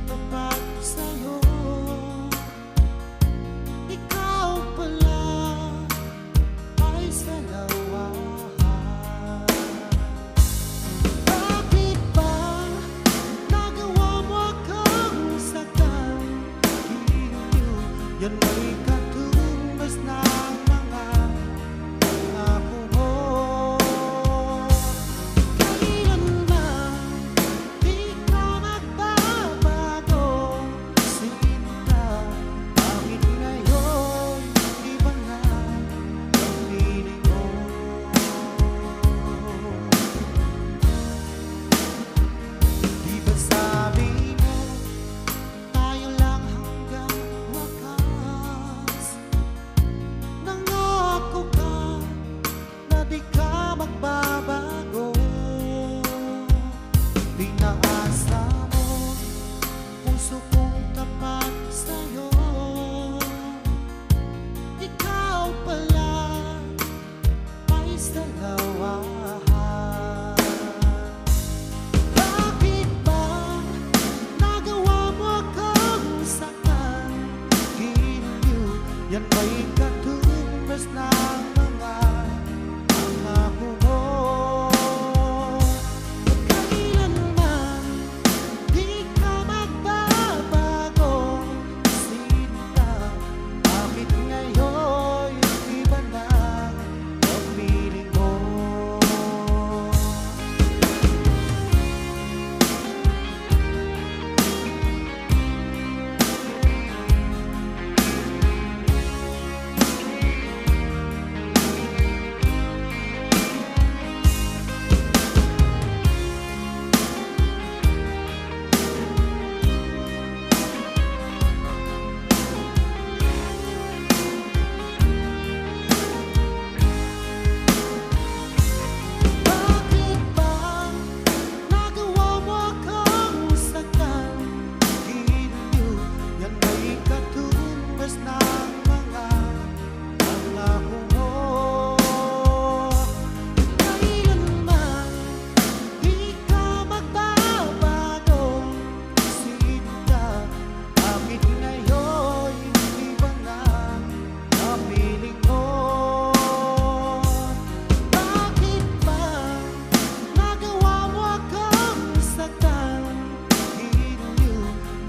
tapat sa'yo. Ikaw pala ay salawahan. Bakit ba nagawa mo akong saktan? Iniyo, yan may katumbas ng mga pangako mo. Kailanman di ka magbabago, sinta. Bakit ngayon iba na ang piling mo? Di ba sabi mo tayo lang hanggang wakas? Nangako ka na di ka magbabago. Pinaasa mo puso kong tapat sa'yo. Ikaw pala ay salawahan. Bakit ba nagawa mo akong saktan? Iniyo, yan ba'y katumbas ng mga pangako mo? Kailanman di ka magbabago, sinta. Bakit ngayon iba na ang piling mo? Bakit ba nagawa mo akong saktan? Iniyo, yan ba'y katumbas ng mga pangako mo? Kailanman di ka magbabago, sinta. Bakit ngayon iba na ang piling mo? Bakit ba nagawa mo akong saktan? Iniyo,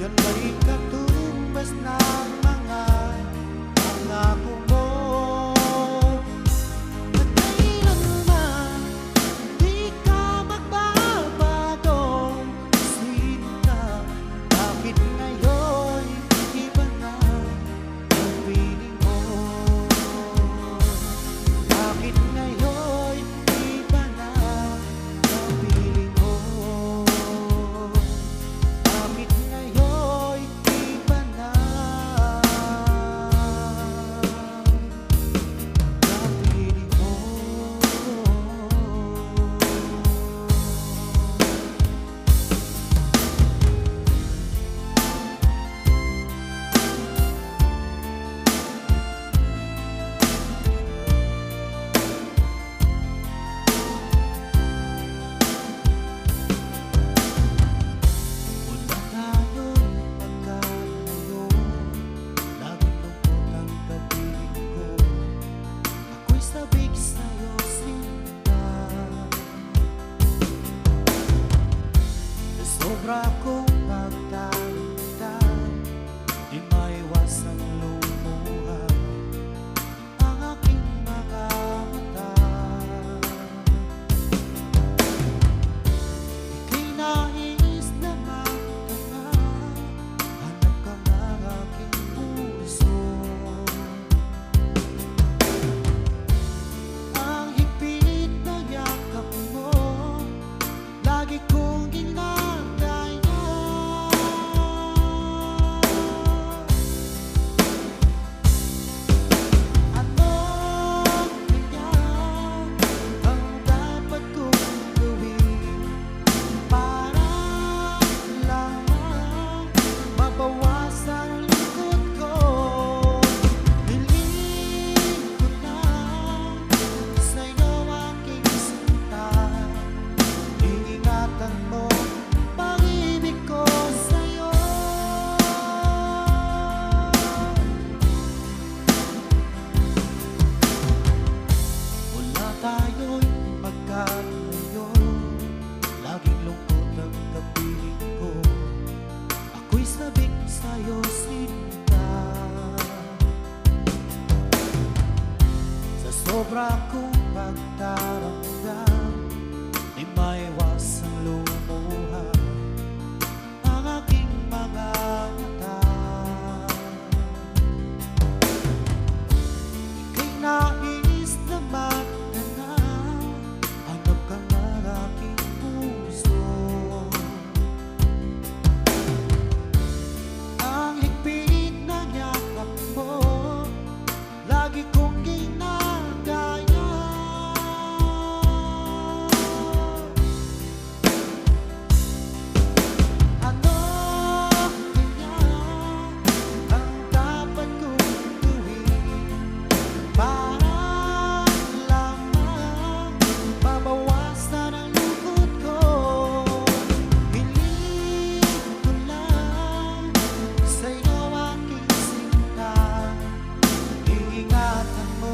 yan ba'y katumbas ng mga pangako mo? Kailanman di ka magbabago, sinta. Bakit ngayon iba na ang piling mo? Bakit ngayon iba na ang piling mo? Bakit ngayon iba na ang piling mo? Wala tayong pagkalayo, laging lungkot ang dating ko. Ako'y sabik sa'yo, sinta. Sobra kong pagdamdam, di maiwasang lumuha ang aking mga mata. Ika'y nais na magtanga, hanap ka ng aking puso. Ang higpit na yakap mo, lagi kong ginagaya. sobra kong pagdaramdam, di maiwasang lumuha ang aking mga mata. Ika'y nais na magtanong, hanap ka ng aking puso. Ang higpit na yakap mo, lagi kong ginagaya. Ano kaya ang dapat kong gawin para lamang mabawasan ang lungkot ko? Hiling ko lang sa'yo aking sinta, iingatan mo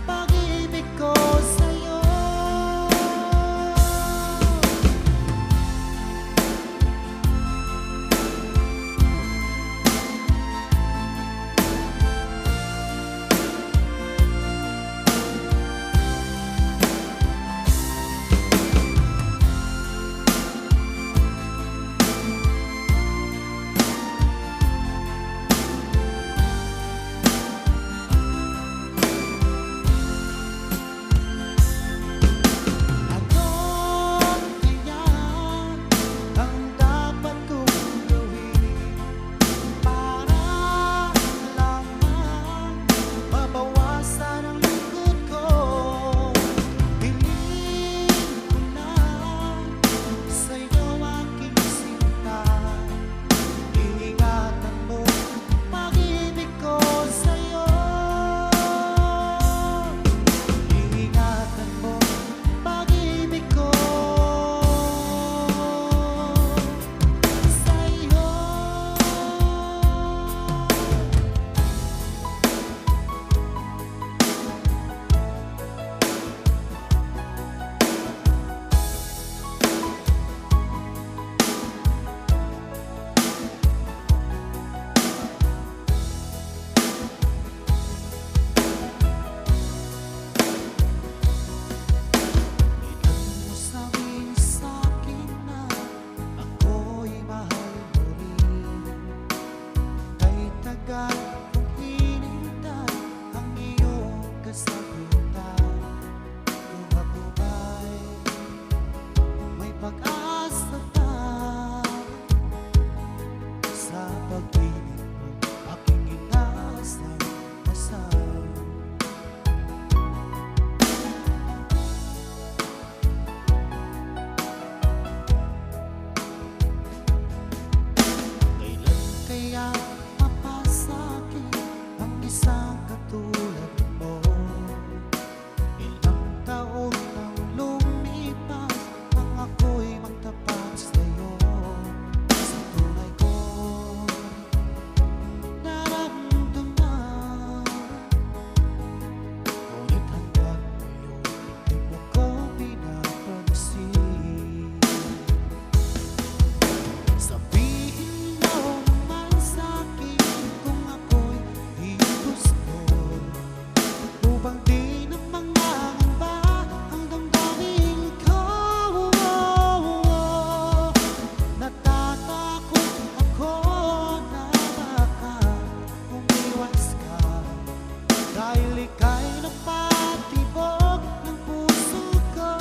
pag-ibig ko sa'yo. Ano kaya ang dapat kong gawin para lamang mabawasan ang lungkot ko? Hiling ko lang sa'yo aking sinta, iingatan mo pag-ibig ko sa'yo. Iingatan mo pag-ibig ko sa'yo. Ilan mo sabihin sa'kin na ako'y mahal mo rin. Kay tagal kong hinintay ang iyong kasagutan. Kung ako ba'y may pag-asa pa sa pag-ibig mo, aking inasal-asal. Kailan kaya mapasa'kin ang isang katulad mo? Ilang taon nang lumipas nang ako'y magtapat sa'yo. Sa tunay kong naramdaman, ngunit hanggang ngayon di mo ko pinapansin. Sabihin mo naman sa'kin kung ako'y di gusto, upang di na mangangamba ang damdamin ko. Natatakot ako na baka umiwas ka, dahil ika'y napatibok ng puso ko.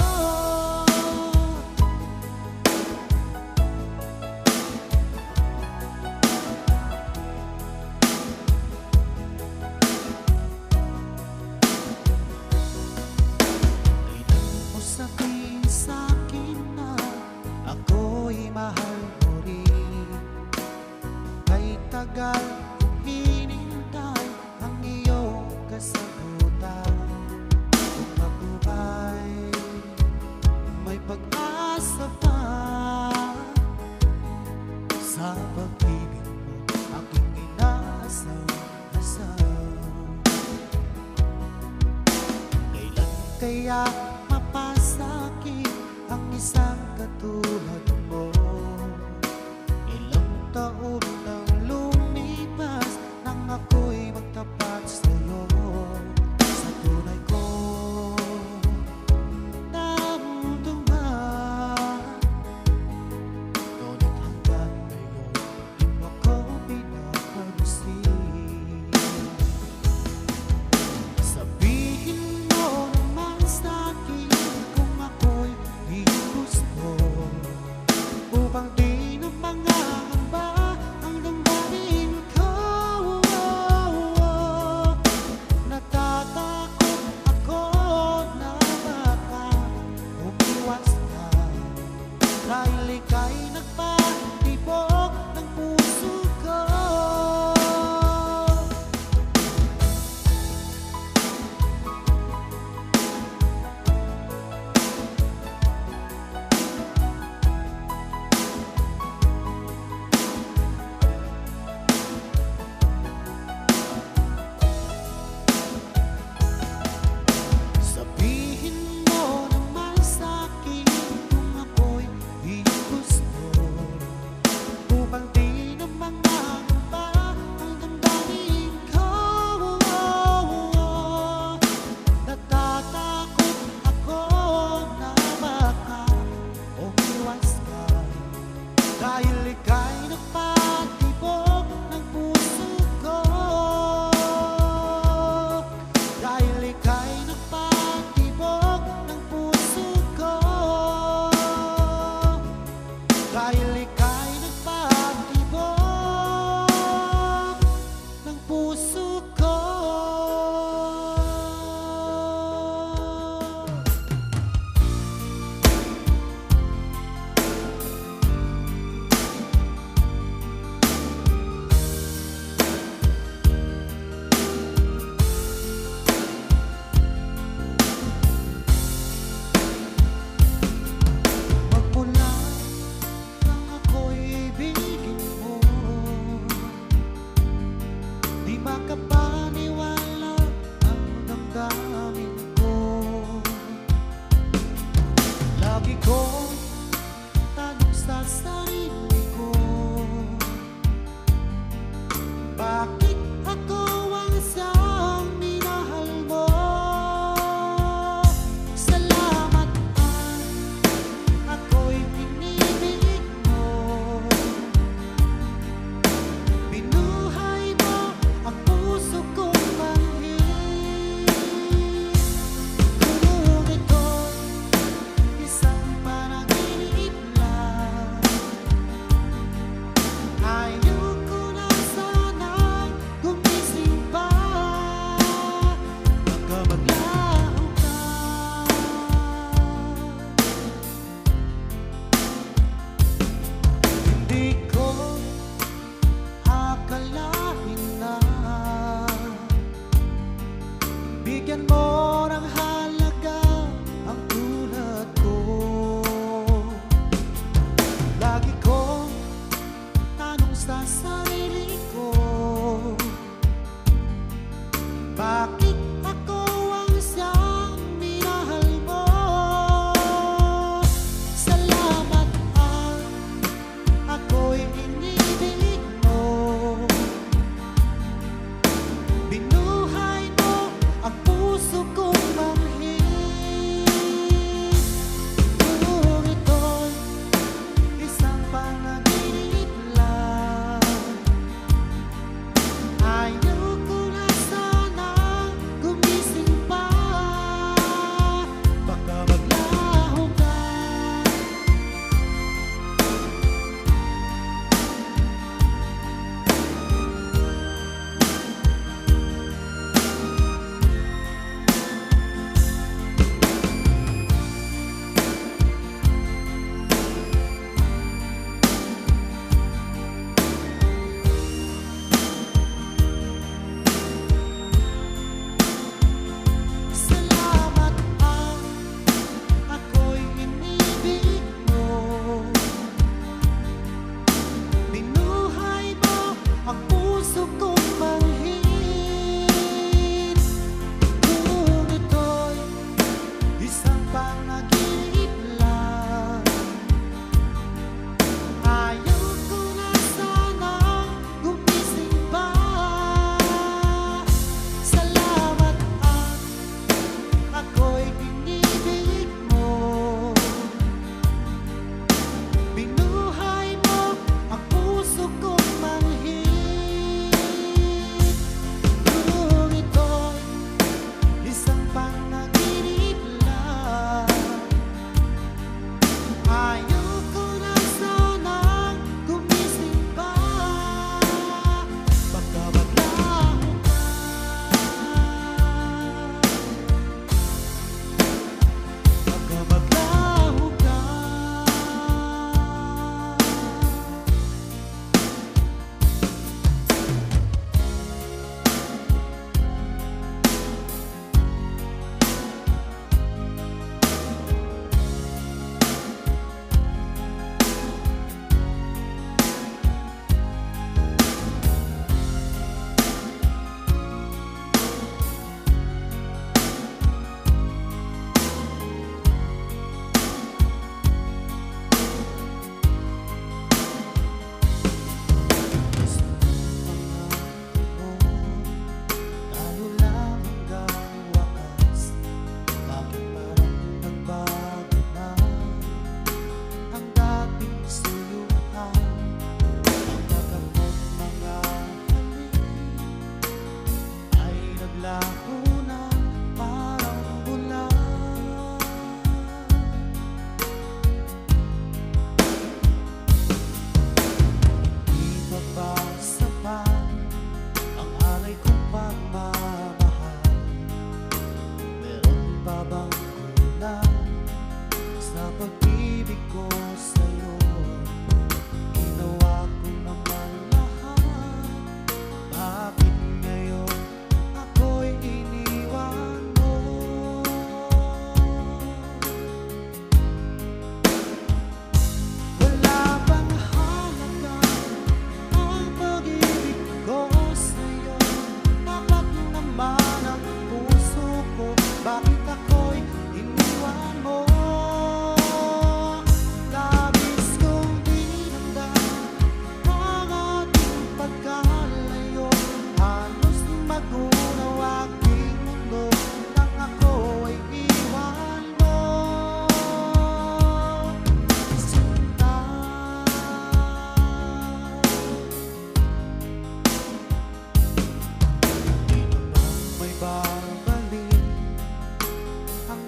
Kailan mo sabihin sa'kin na ako'y mahal mo rin? Kay tagal kong hinintay ang iyong kasagutan. Kung ako ba'y may pag-asa pa sa pag-ibig mo, aking inasal-asal. Kailan kaya mapasa'kin ang isang katulad mo? Ilang taon nang lumipas nang ako'y magtapat sa'yo. Sa tunay ko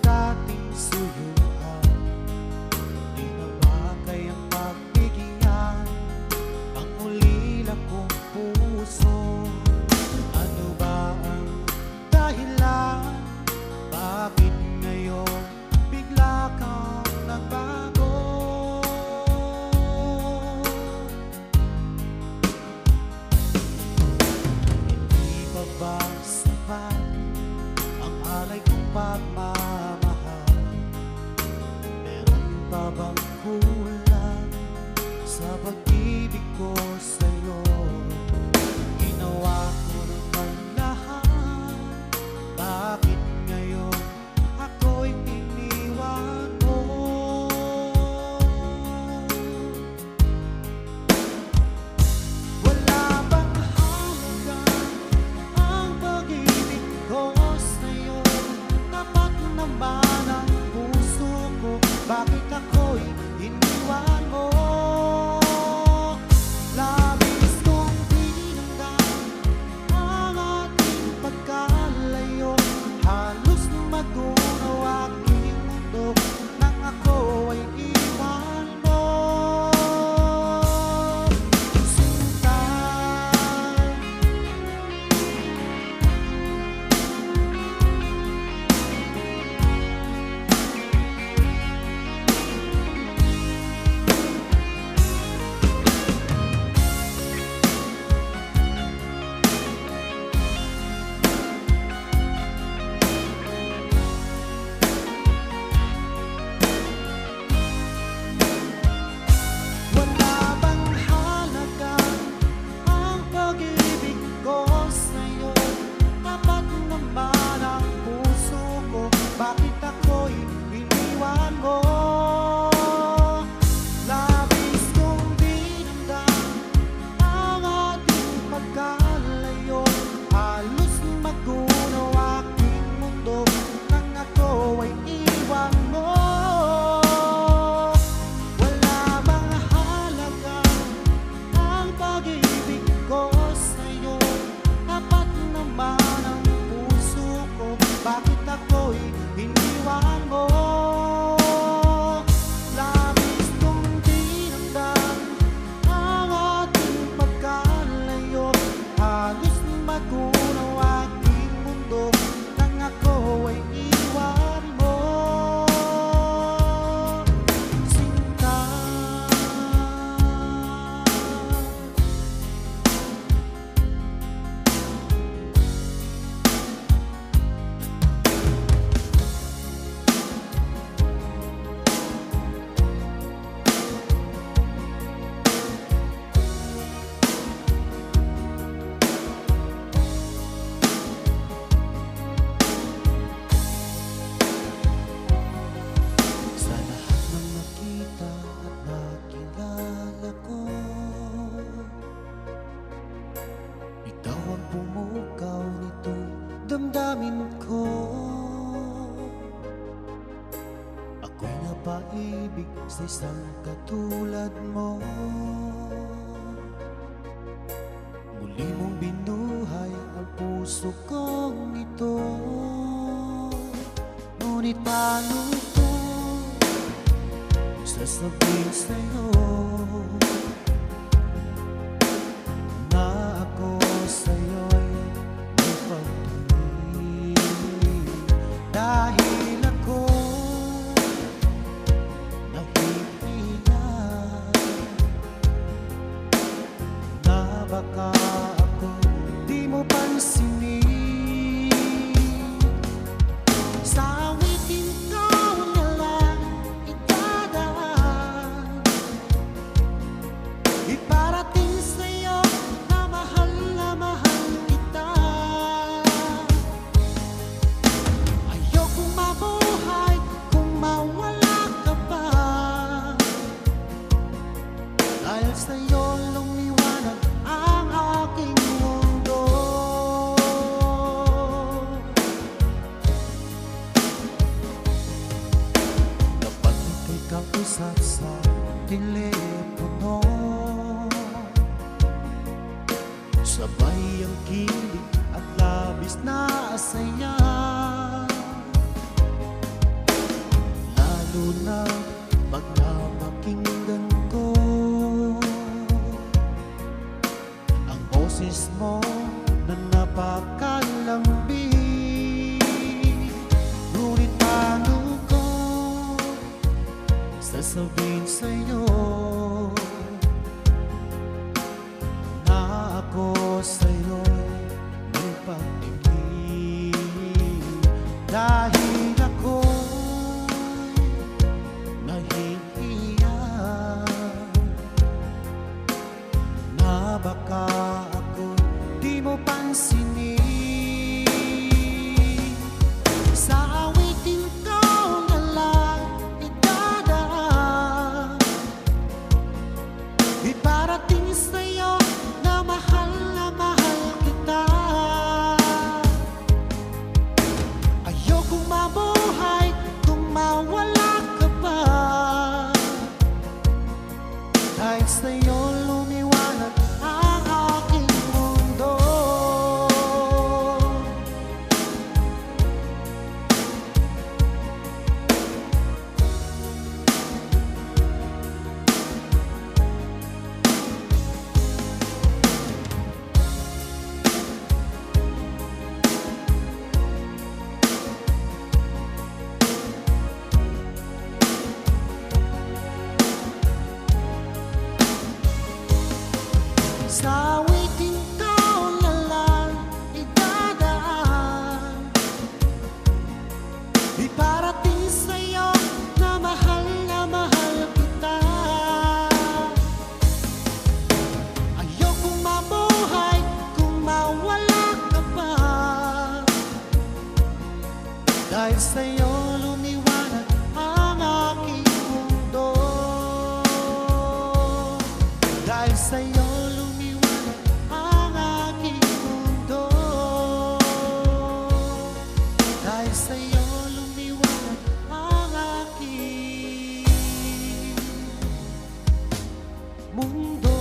dating suyuan. Di na ba kayang pagbigyan ang ulila kong puso? Ano ba ang dahilan? Bakit ngayon bigla kang nagbago? Hindi pa ba sapat ang alay kong pagmamahal? Meron pa bang kulang sa pag-ibig ko sa'yo? Ginawa ko naman lahat, bakit ngayon ako'y iniwan mo? Wala bang halaga ang pag-ibig ko sa'yo? Tapat naman ang puso ko, bakit ako'y iniwan mo? Labis kong dinamdam ang ating pagkalayo, halos magunaw aking mundo nang ako ay iwan mo. Sinta, wala bang halaga ang pag-ibig ko sa'yo? Tapat naman ang puso ko, bakit ako'y iniwan mo? Labis kong dinamdam ang ating pagkalayo, halos magunaw aking mundo nang ako ay iwan mo. Wala bang halaga ang pag-ibig ko sa'yo? Tapat naman ang puso ko, bakit ako'y iniwan mo? Labis kong dinamdam ang ating pagkalayo, halos magunaw aking mundo nang ako ay iwan mo. Sinta, sa lahat ng nakita at nakilala ko, ikaw ang pumukaw nitong damdamin ko. Ako'y napaibig sa isang katulad mo. Muli mong binuhay ang puso kong ito. Ngunit paano ko sasabihin sa'yo na ako sa'yo'y may pag-ibig? Dahil ako nahihiyan na baka ako di mo pansinin. Sa awitin ko na lang itadaan, iparating sa'yo na mahal kita. Ayokong mabuhay kung mawala ka pa, dahil sa'yo lumiwanag ang aking mundo. Dapat ika'y kausap sa telepono, sabay ang kilig at labis na saya. lalo na pag napakinggan ko ang boses mo na napakalambing. Ngunit paano ko sasabihin sa'yo na ako sa'yo'y may pag-ibig? Dahil ako'y nahihiya na baka ako'y di mo pansinin. Sa awitin ko na lang idadaan, iparating sa'yo na mahal kita. Ayokong mabuhay kung mawala ka pa, dahil sa'yo lumiwanag ang aking mundo. Sa awitin ko na lang idadaan, iparating sa'yo na mahal kita. Ayokong mabuhay kung mawala ka pa, dahil sa'yo lumiwanag ang aking mundo. Dahil sa'yo sa'yo lumiwanag ang aking mundo.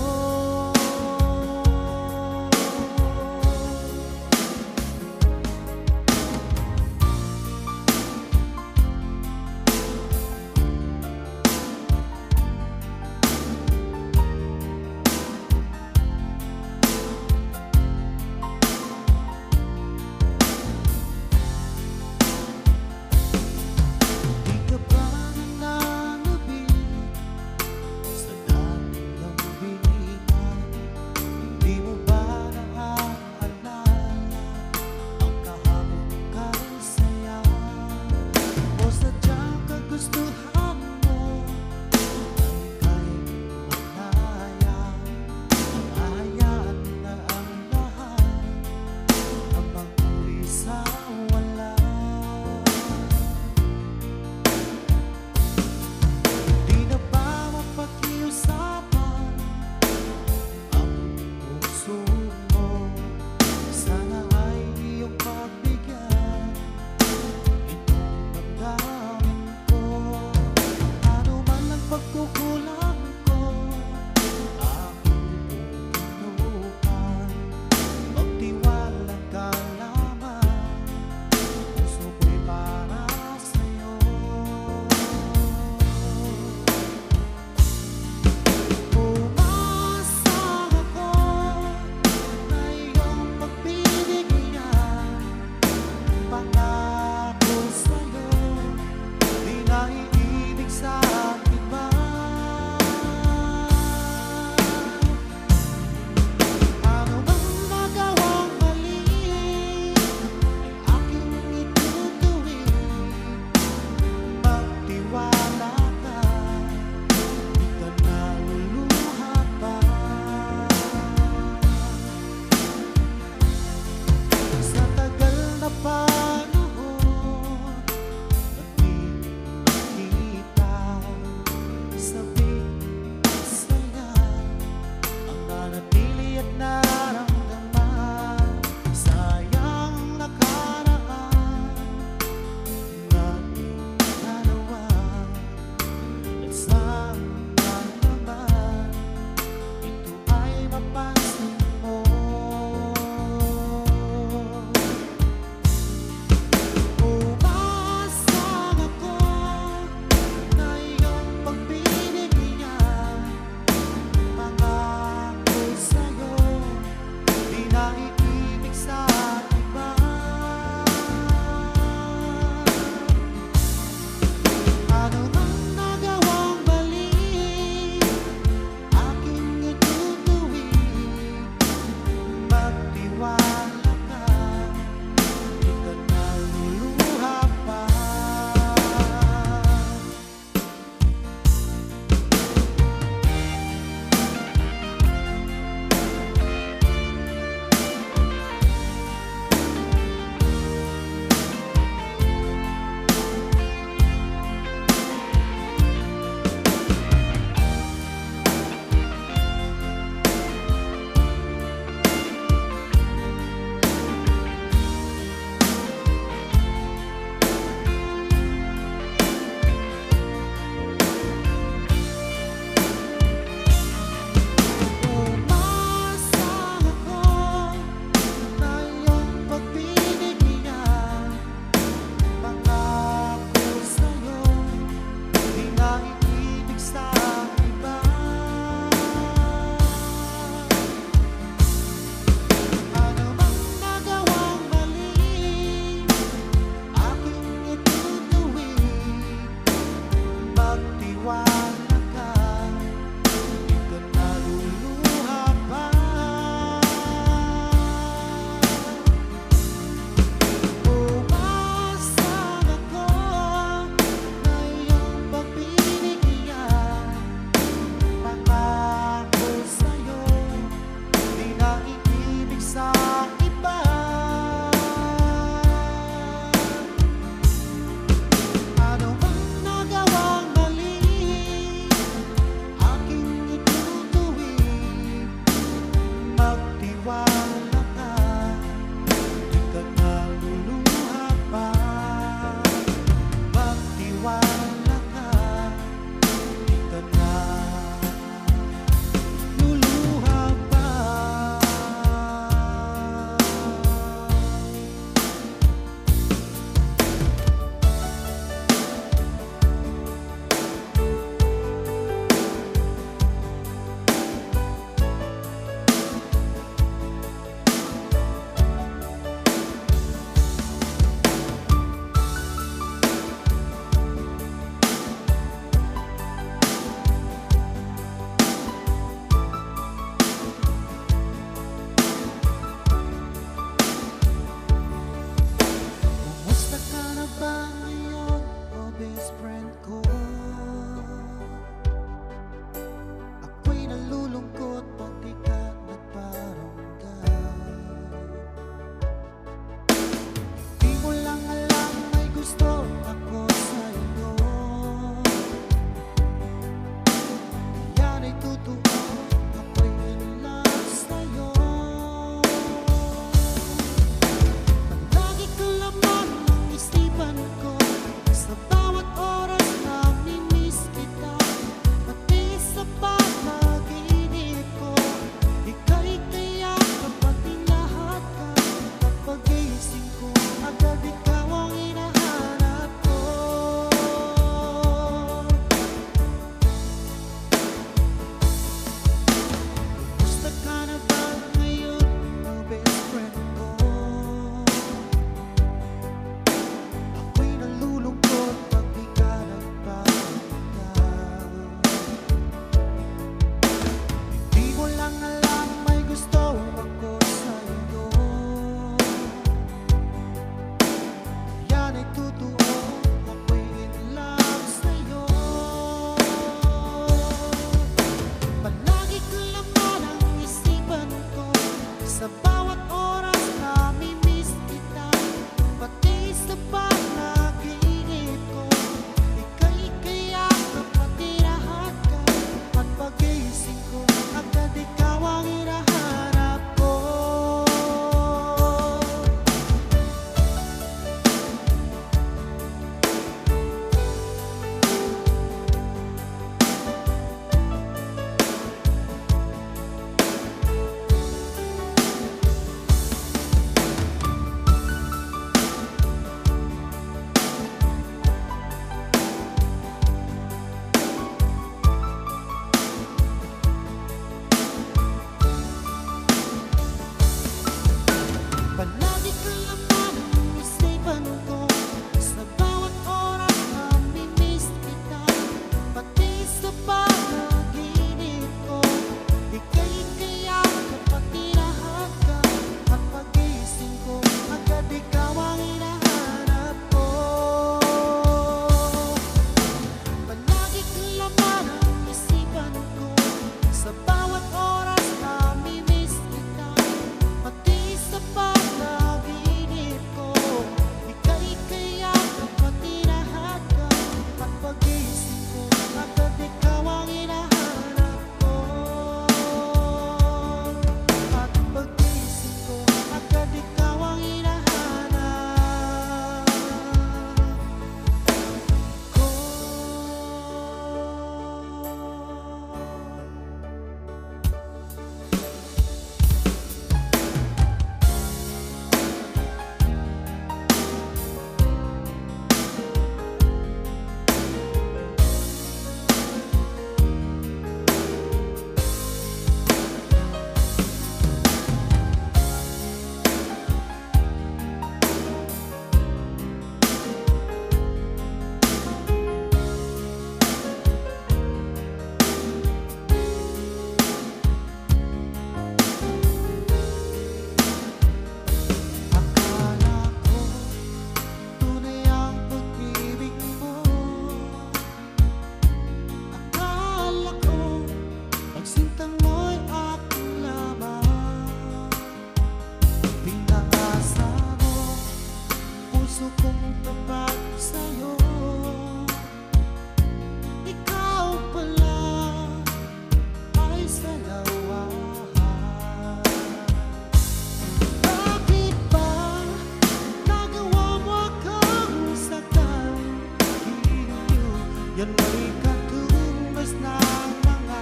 Yan ay katumbas ng mga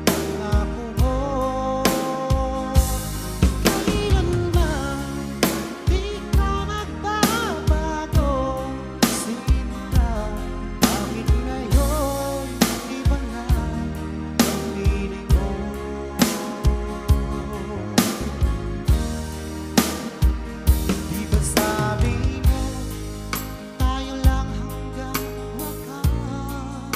pangako mo. Kailanman di ka magbabago, sinta. Bakit ngayon iba na ang piling mo? Di ba sabi mo tayo lang hanggang wakas?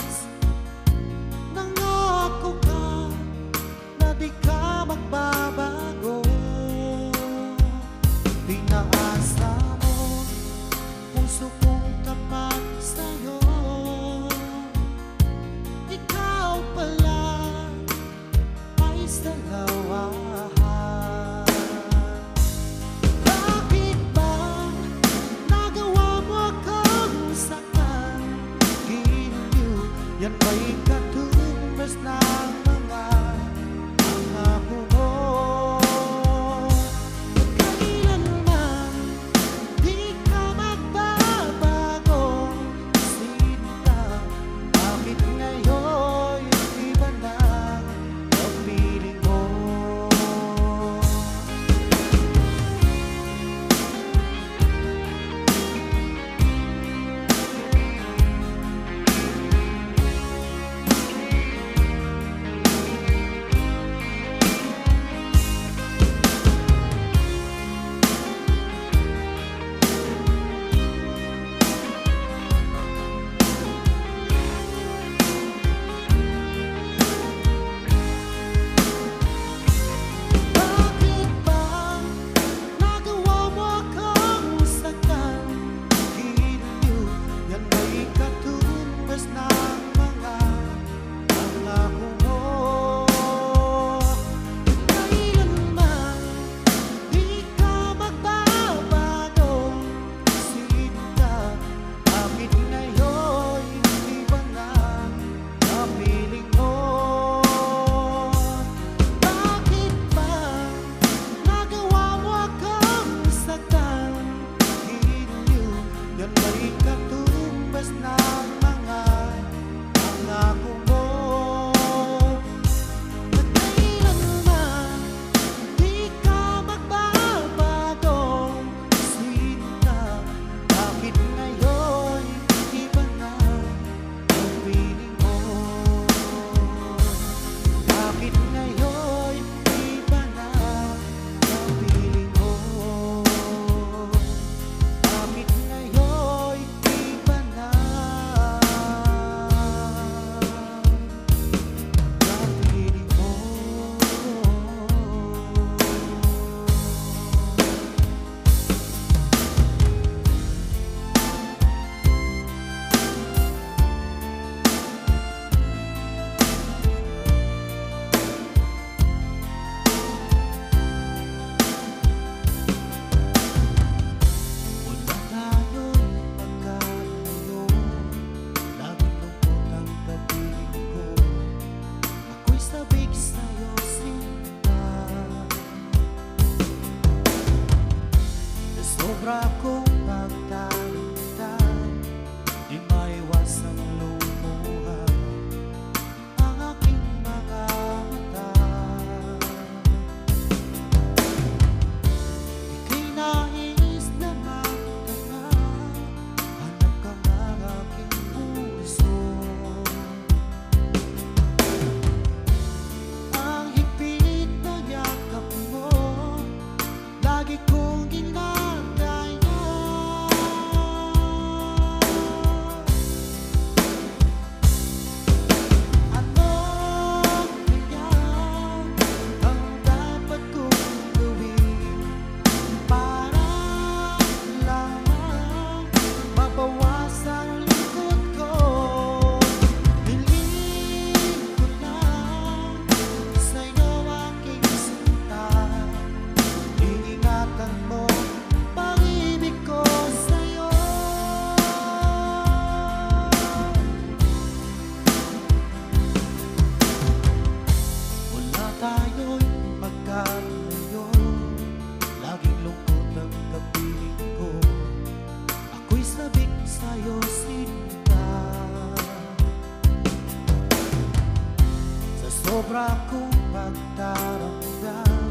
sobra kong pagdaramdam,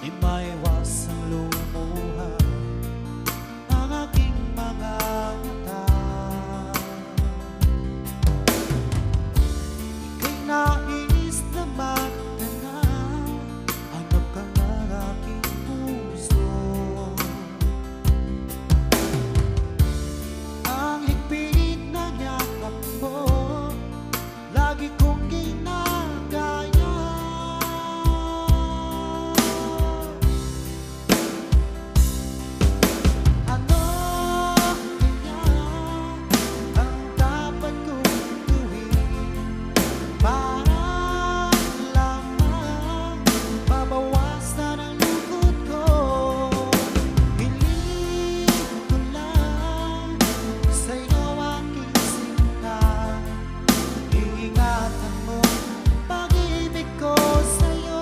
di maiwasang lumuha ang aking mga mata. Ika'y nais na magtanaw, hanap ka ng aking puso. Ang higpit na yakap mo, lagi kong ginagaya. Ano kaya ang dapat kong gawin para lamang mabawasan ang lungkot ko? Hiling ko lang sa'yo aking sinta, iingatan mo pag-ibig ko sa'yo.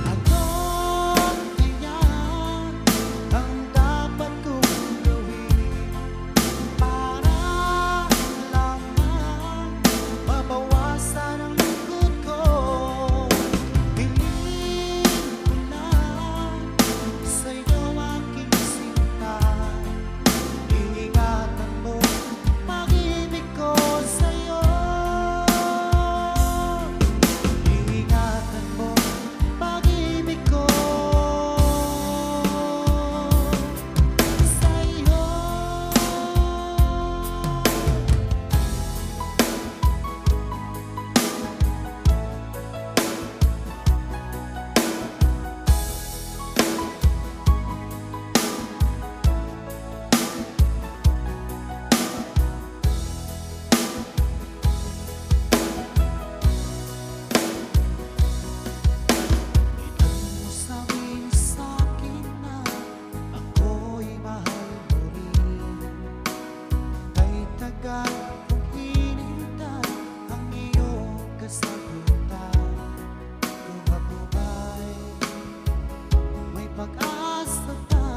Ano kaya ang dapat kong gawin para lamang mabawasan ang lungkot ko? Hiling ko lang sa'yo aking sinta, iingatan mo pag-ibig ko sa'yo. Iingatan mo pag-ibig ko sa'yo. Ilan mo sabihin sa'kin na ako'y mahal mo rin, kay tagal kong hinintay ang iyong kasagutan. Kung ako ba'y may pag-asa pa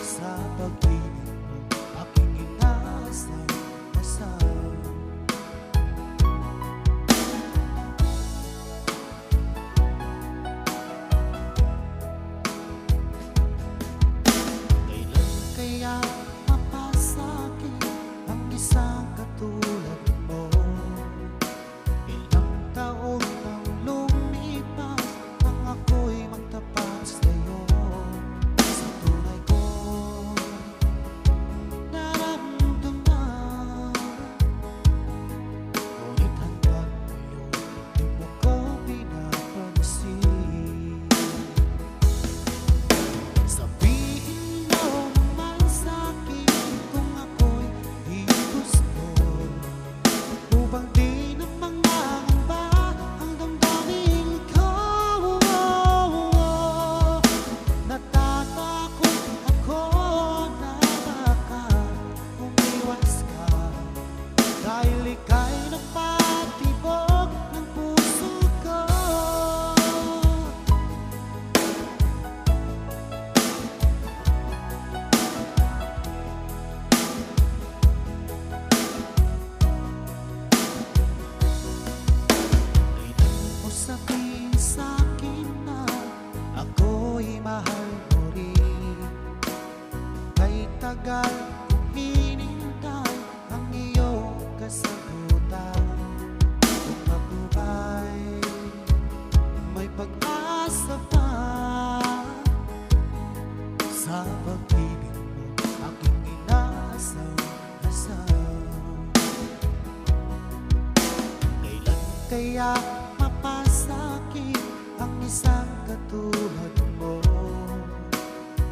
sa pag-ibig mo, aking inasal-asal. Kailan kaya mapasa'kin ang isang katulad mo? Ilang taon nang lumipas nang ako'y magtapat sa'yo. Sa tunay kong naramdaman, ngunit hanggang ngayon di mo ko pinapansin. Sabihin mo man sa'kin kung ako'y iyong gusto, upang di na mangangamba ang damdamin ko. Natatakot ako na baka umiwas ka, dahil ika'y napatibok ng puso ko. Kailan mo sabihin sa'kin na ako'y mahal mo rin, kay tagal kong hinintay ang iyong kasagutan. Kung ako ba'y may pag-asa pa sa pag-ibig mo, aking inasal-asal. Kailan kaya mapasa'kin ang isang katulad mo?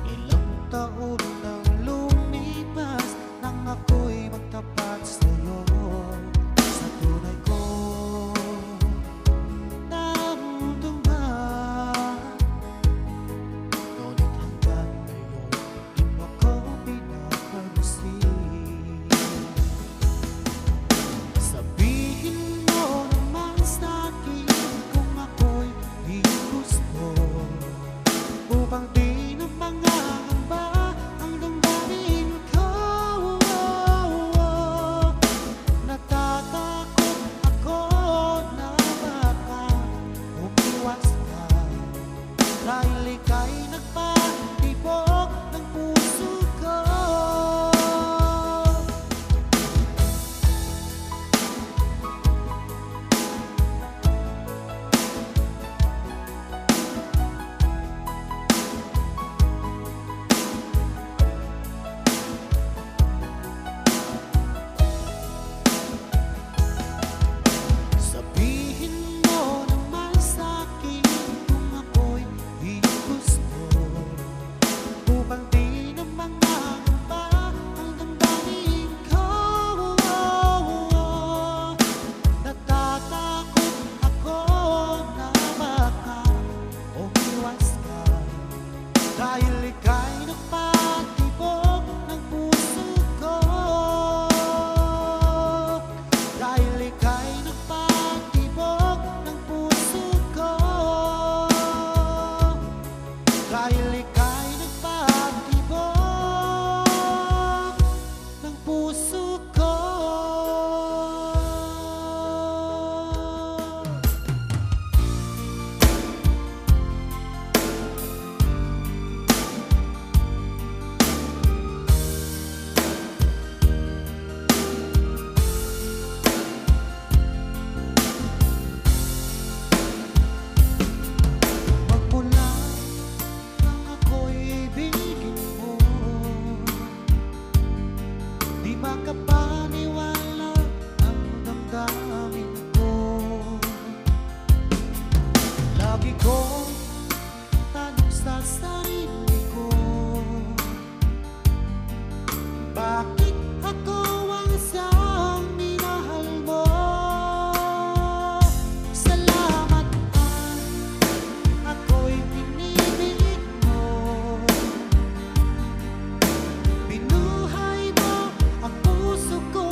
Ilang taon nang lumipas nang ako'y magtapat sa'yo. Sa tunay kong puso ko. Magmula nang ako'y ibigin mo, di makapaniwala ang damdamin ko. Lagi kong tanong sa sarili ko, bakit ako ang siyang minahal mo? Salamat at ako'y pinibig mo. Binuhay mo ang puso ko.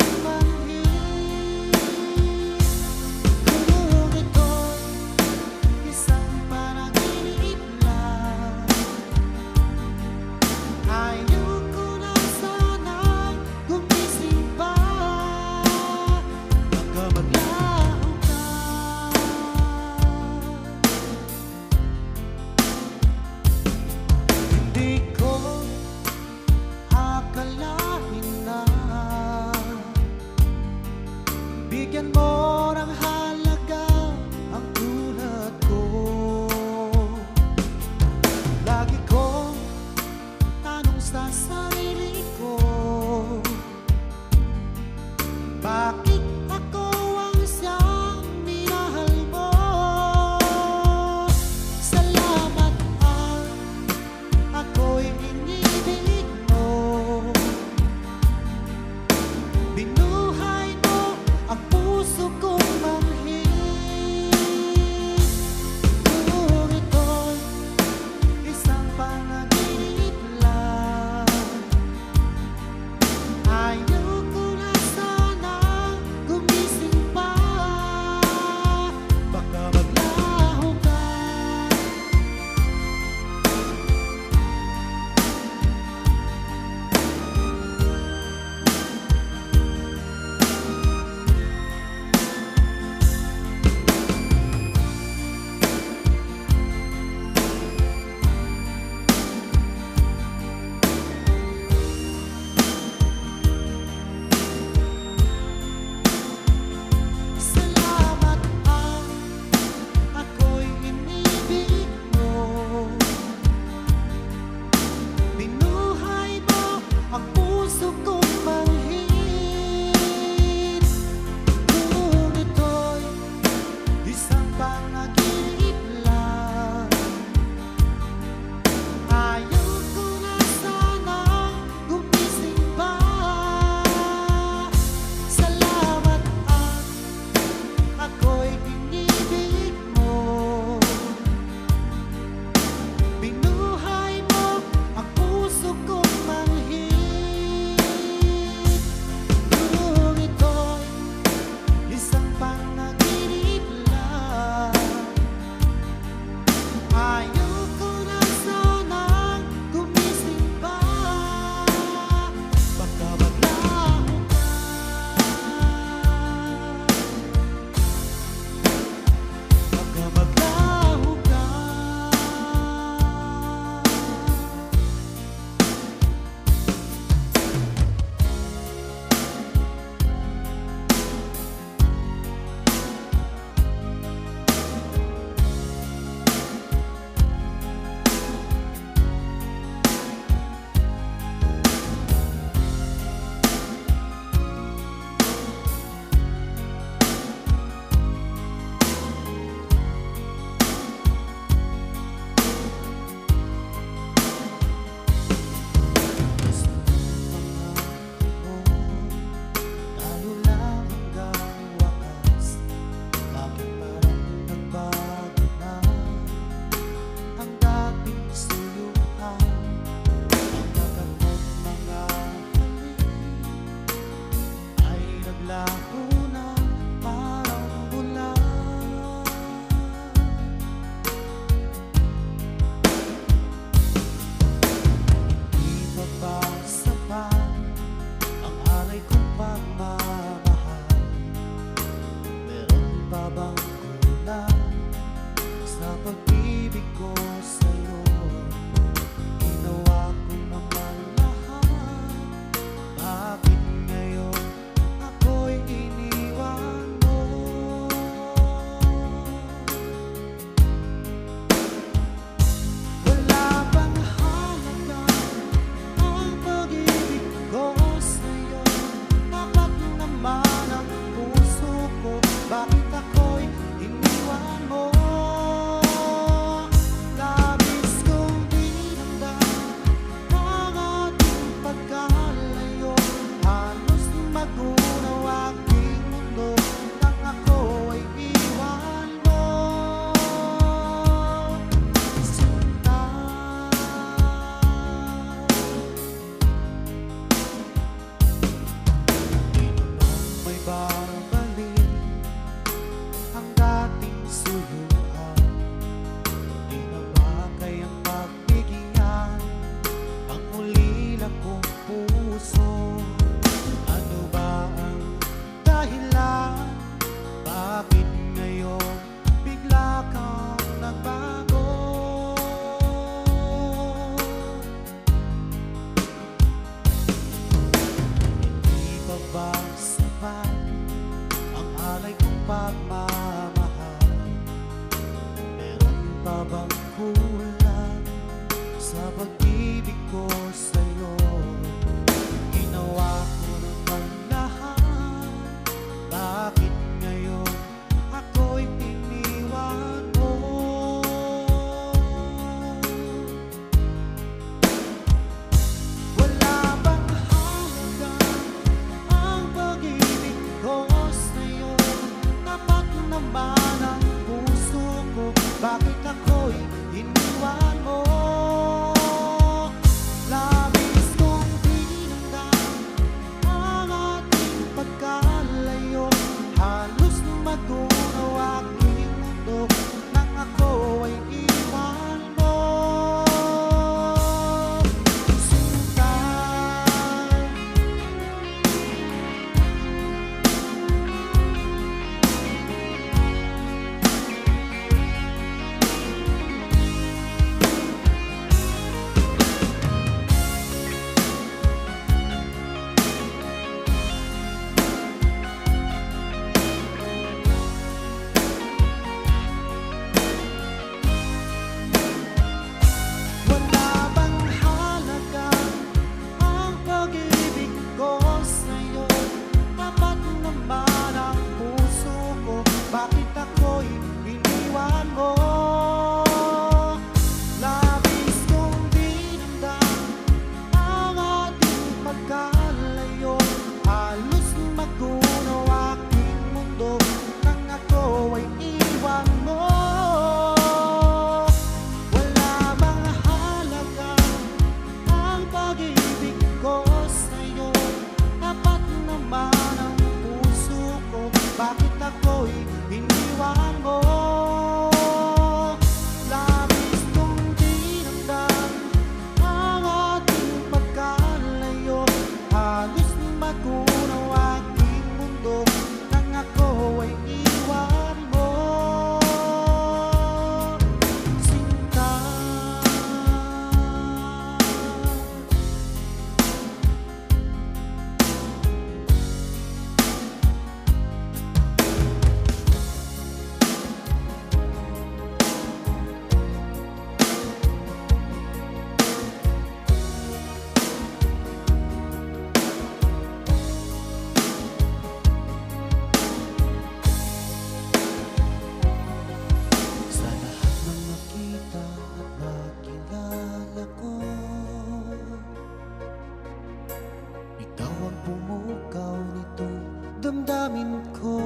damdamin ko.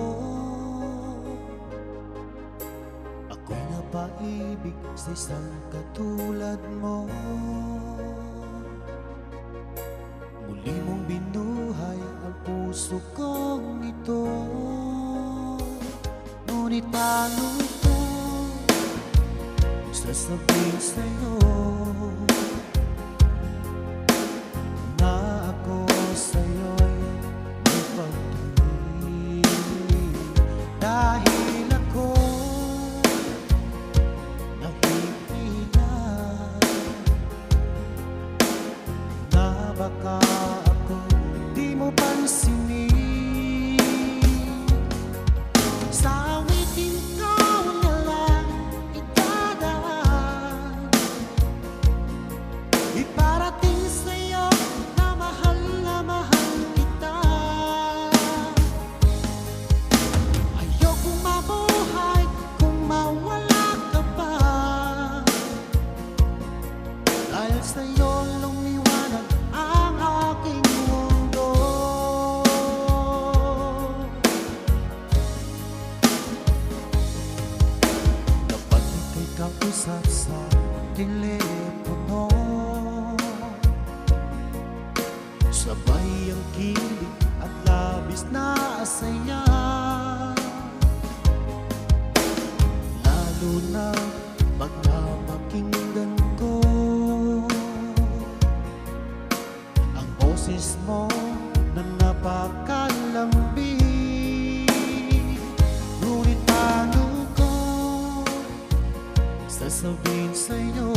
Ako'y napaibig sa isang katulad mo. Muli mong binuhay ang puso kong ito. Ngunit paano ito sasabihin sa'yo na ako sa'yo'y may pagtingin? Dahil ako nahihiya na baka ako di mo pansinin. Sa awitin ko na lang idadaan, iparating sa'yo na mahal kita. Ayokong mabuhay kung mawala ka pa, dahil sa'yo lumiwanag ang aking mundo. Dapat ika'y kausap sa telepono, sabay ang kilig at labis na saya. Lalo na pag napakinggan ko ang boses mo na napakalambing. Ngunit paano ko sasabihin sa'yo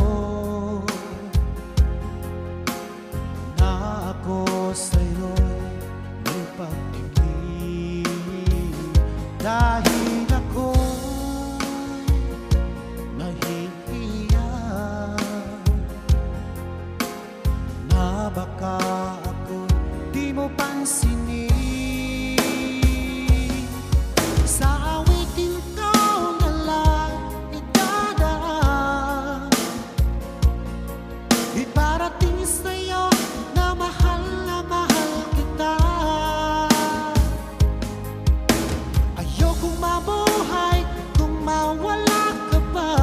na ako sa'yo'y may pagtingin? Dahil ako'y nahihiya na baka ako di mo pansinin. Sa awitin ko na lang idadaan, iparating sa'yo na mahal kita. Ayokong mabuhay kung mawala ka pa,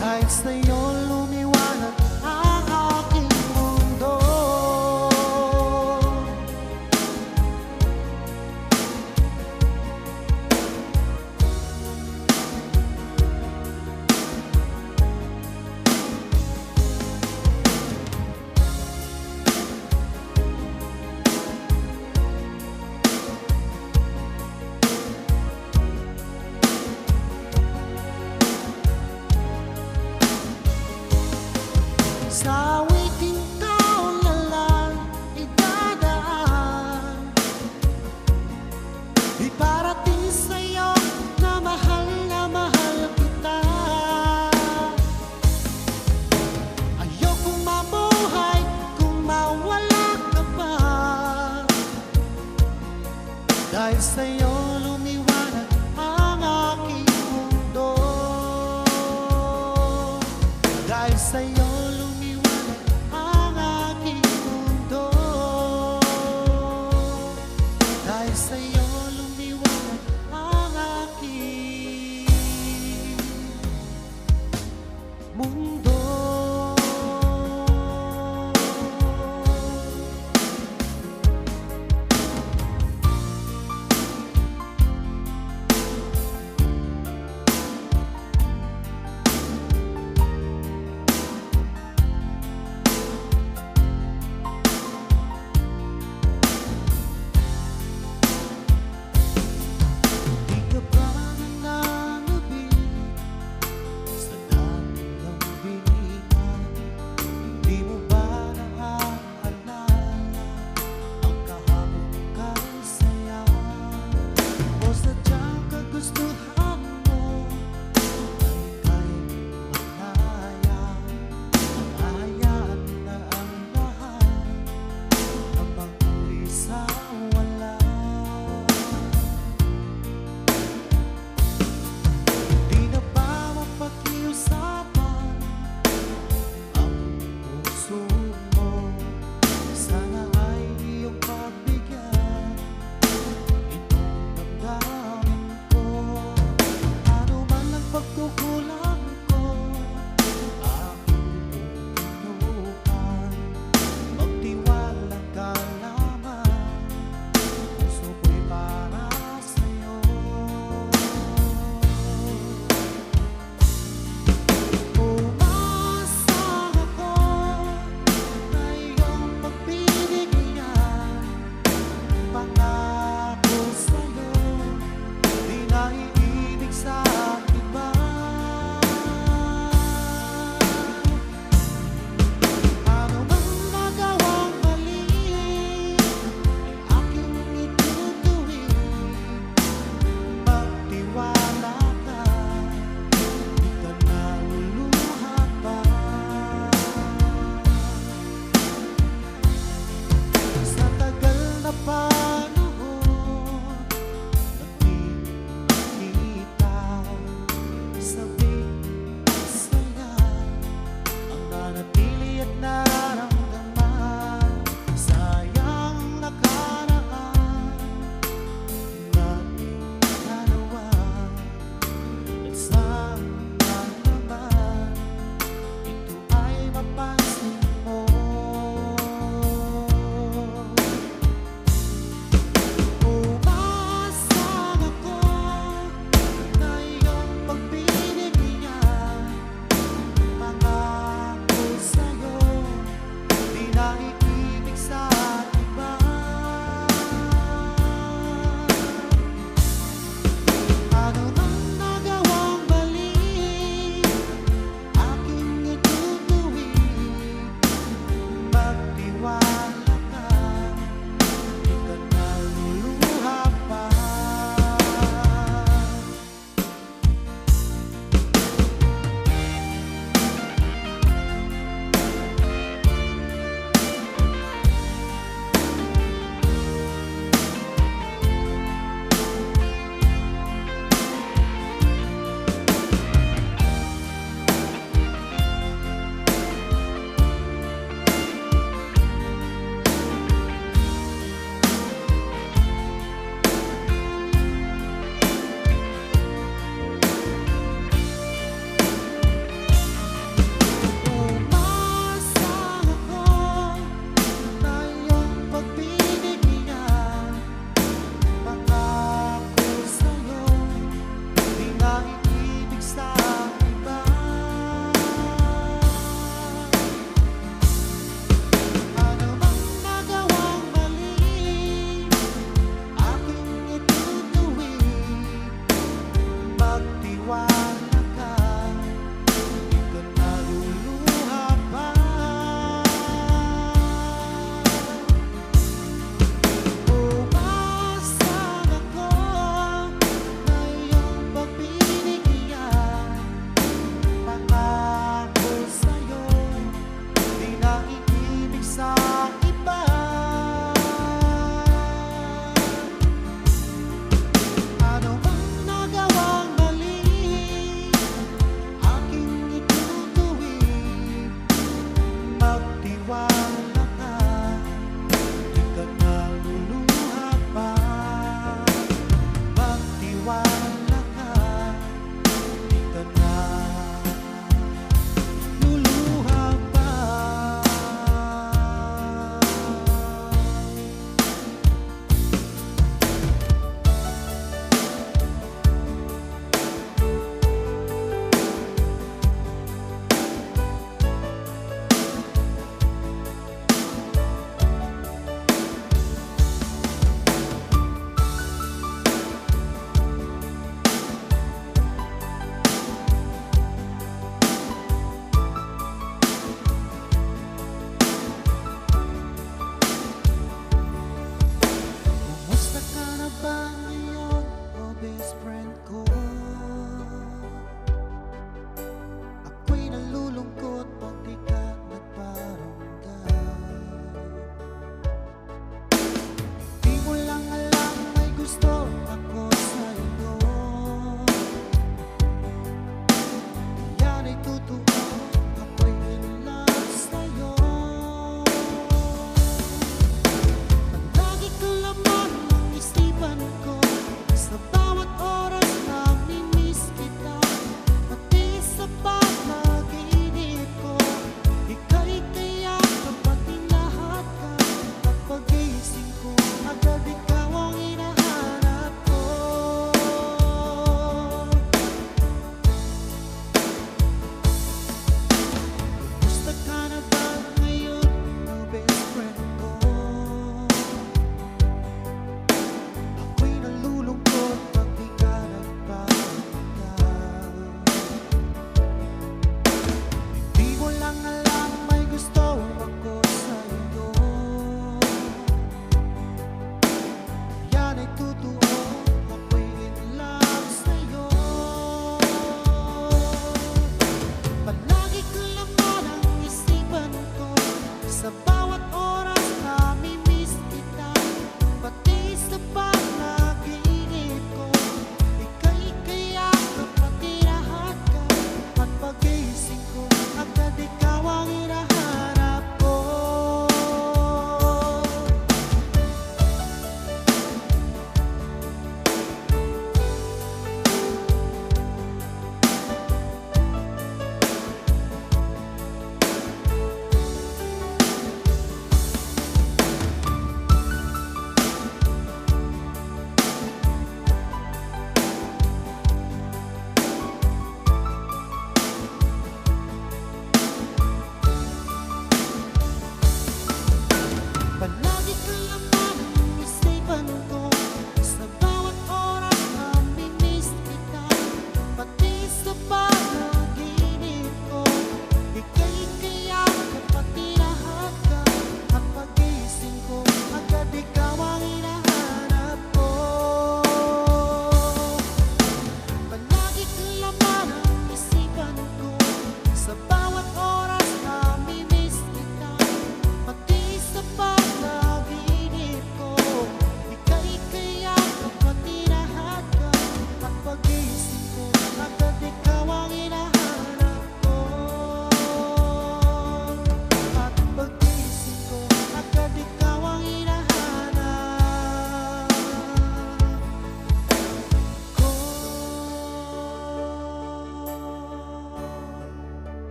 dahil sa'yo lumiwanag ang aking mundo. Sa awitin ko na lang idadaan, iparating sa'yo na mahal kita. Ayokong mabuhay kung mawala ka pa, dahil sa'yo